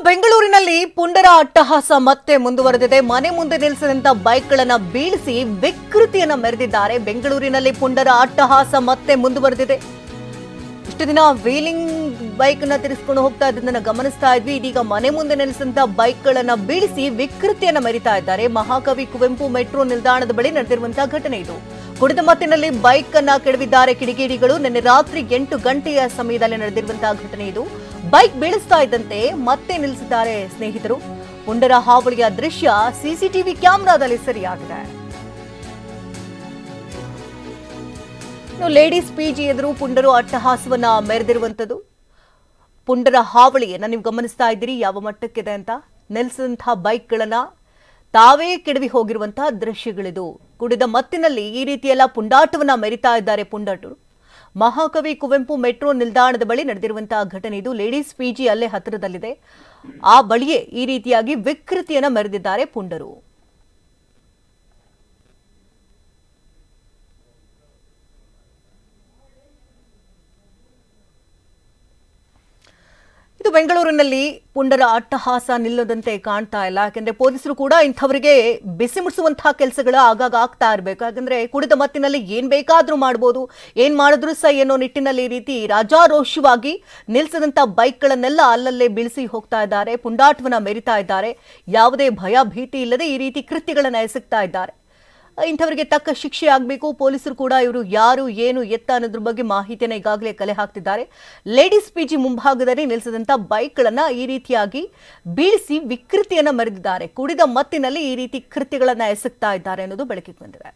ಬೆಂಗಳೂರಿನಲ್ಲಿ ಪುಂಡರ ಅಟ್ಟಹಾಸ ಮತ್ತೆ ಮುಂದುವರೆದಿದೆ. ಮನೆ ಮುಂದೆ ನಿಲ್ಲಿಸಿದಂತ ಬೈಕ್ಗಳನ್ನ ಬೀಳಿಸಿ ವಿಕೃತಿಯನ್ನ ಮೆರೆದಿದ್ದಾರೆ. ಬೆಂಗಳೂರಿನಲ್ಲಿ ಪುಂಡರ ಅಟ್ಟಹಾಸ ಮತ್ತೆ ಮುಂದುವರೆದಿದೆ. ಇಷ್ಟು ದಿನ ವೀಲಿಂಗ್ ಬೈಕ್ ನ ತಿರ್ಸ್ಕೊಂಡು ಹೋಗ್ತಾ ಇದ್ದನ್ನ ಗಮನಿಸ್ತಾ ಇದ್ವಿ. ಇದೀಗ ಮನೆ ಮುಂದೆ ನಿಲ್ಲಿಸಿದಂತ ಬೈಕ್ಗಳನ್ನ ಬೀಳಿಸಿ ವಿಕೃತಿಯನ್ನ ಮೆರಿತಾ ಇದ್ದಾರೆ. ಮಹಾಕವಿ ಕುವೆಂಪು ಮೆಟ್ರೋ ನಿಲ್ದಾಣದ ಬಳಿ ನಡೆದಿರುವಂತಹ ಘಟನೆ ಇದು. ಕುಡಿದ ಮತ್ತಿನಲ್ಲಿ ಬೈಕ್ ಅನ್ನ ಕೆಡವಿದ್ದಾರೆ ಕಿಡಿಗೇಡಿಗಳು. ನಿನ್ನೆ ರಾತ್ರಿ 8 ಗಂಟೆಯ ಸಮಯದಲ್ಲಿ ನಡೆದಿರುವಂತಹ ಘಟನೆ ಇದು. ಬೈಕ್ ಬೀಳಿಸ್ತಾ ಇದ್ದಂತೆ ಮತ್ತೆ ನಿಲ್ಲಿಸಿದ್ದಾರೆ ಸ್ನೇಹಿತರು. ಪುಂಡರ ಹಾವಳಿಯ ದೃಶ್ಯ ಸಿಸಿಟಿವಿ ಕ್ಯಾಮೆರಾದಲ್ಲಿ ಸೆರೆಯಾಗಿದೆ. ಲೇಡೀಸ್ ಪಿಜಿ ಎದುರು ಪುಂಡರು ಅಟ್ಟಹಾಸವನ್ನ ಮೆರೆದಿರುವಂತದ್ದು. ಪುಂಡರ ಹಾವಳಿಯನ್ನ ನೀವು ಗಮನಿಸ್ತಾ ಇದ್ದೀರಿ ಯಾವ ಮಟ್ಟಕ್ಕಿದೆ ಅಂತ. ನಿಲ್ಲಿಸಿದಂತಹ ಬೈಕ್ಗಳನ್ನ ತಾವೇ ಕೆಡವಿ ಹೋಗಿರುವಂತಹ ದೃಶ್ಯಗಳಿದು. ಕುಡಿದ ಮತ್ತಿನಲ್ಲಿ ಈ ರೀತಿಯೆಲ್ಲ ಪುಂಡಾಟವನ್ನ ಮೆರಿತಾ ಇದ್ದಾರೆ ಪುಂಡಟರು. ಮಹಾಕವಿ ಕುವೆಂಪು ಮೆಟ್ರೋ ನಿಲ್ದಾಣದ ಬಳಿ ನಡೆದಿರುವಂತಹ ಘಟನೆ ಇದು. ಲೇಡೀಸ್ ಪಿಜಿ ಅಲ್ಲೇ ಹತ್ತಿರದಲ್ಲಿದೆ. ಆ ಬಳಿಯೇ ಈ ರೀತಿಯಾಗಿ ವಿಕೃತಿಯನ್ನ ಮೆರೆದಿದ್ದಾರೆ ಪುಂಡರು. ಇದು ಬೆಂಗಳೂರಿನಲ್ಲಿ ಪುಂಡರ ಅಟ್ಟಹಾಸ ನಿಲ್ಲದಂತೆ ಕಾಣ್ತಾ ಇಲ್ಲ. ಯಾಕಂದ್ರೆ ಪೊಲೀಸರು ಕೂಡ ಇಂಥವರಿಗೆ ಬಿಸಿ ಮುಟ್ಟಿಸುವಂತಹ ಕೆಲಸಗಳ ಆಗಾಗ ಆಗ್ತಾ ಇರಬೇಕು. ಯಾಕಂದ್ರೆ ಕುಡಿದ ಮತ್ತಿನಲ್ಲಿ ಏನ್ ಬೇಕಾದ್ರೂ ಮಾಡಬಹುದು, ಏನ್ ಮಾಡಿದ್ರು ಸಹ ಏನೋ ನಿಟ್ಟಿನಲ್ಲಿ ಈ ರೀತಿ ರಾಜಾರೋಷವಾಗಿ ನಿಲ್ಸದಂತ ಬೈಕ್ಗಳನ್ನೆಲ್ಲ ಅಲ್ಲಲ್ಲೇ ಬೀಳಿಸಿ ಹೋಗ್ತಾ ಇದ್ದಾರೆ. ಪುಂಡಾಟವನ್ನ ಮೆರಿತಾ ಇದ್ದಾರೆ. ಯಾವುದೇ ಭಯ ಭೀತಿ ಇಲ್ಲದೆ ಈ ರೀತಿ ಕೃತ್ಯಗಳನ್ನ ಎಸಗ್ತಾ ಇದ್ದಾರೆ. ಇಂಥವರಿಗೆ ತಕ್ಕ ಶಿಕ್ಷೆ ಆಗಬೇಕು. ಪೊಲೀಸರು ಕೂಡ ಇವರು ಯಾರು ಏನು ಎತ್ತ ಅನ್ನೋದ್ರ ಬಗ್ಗೆ ಮಾಹಿತಿಯನ್ನು ಈಗಾಗಲೇ ಕಲೆ ಹಾಕ್ತಿದ್ದಾರೆ. ಲೇಡೀಸ್ ಪಿಜಿ ಮುಂಭಾಗದಲ್ಲಿ ನಿಲ್ಲಿಸಿದಂಥ ಬೈಕ್ಗಳನ್ನ ಈ ರೀತಿಯಾಗಿ ಬೀಳಿಸಿ ವಿಕೃತಿಯನ್ನ ಮೆರೆದಿದ್ದಾರೆ. ಕುಡಿದ ಮತ್ತಿನಲ್ಲಿ ಈ ರೀತಿ ಕೃತ್ಯಗಳನ್ನ ಎಸಗ್ತಾ ಇದ್ದಾರೆ ಅನ್ನೋದು ಬೆಳಕಿಗೆ ಬಂದಿದೆ.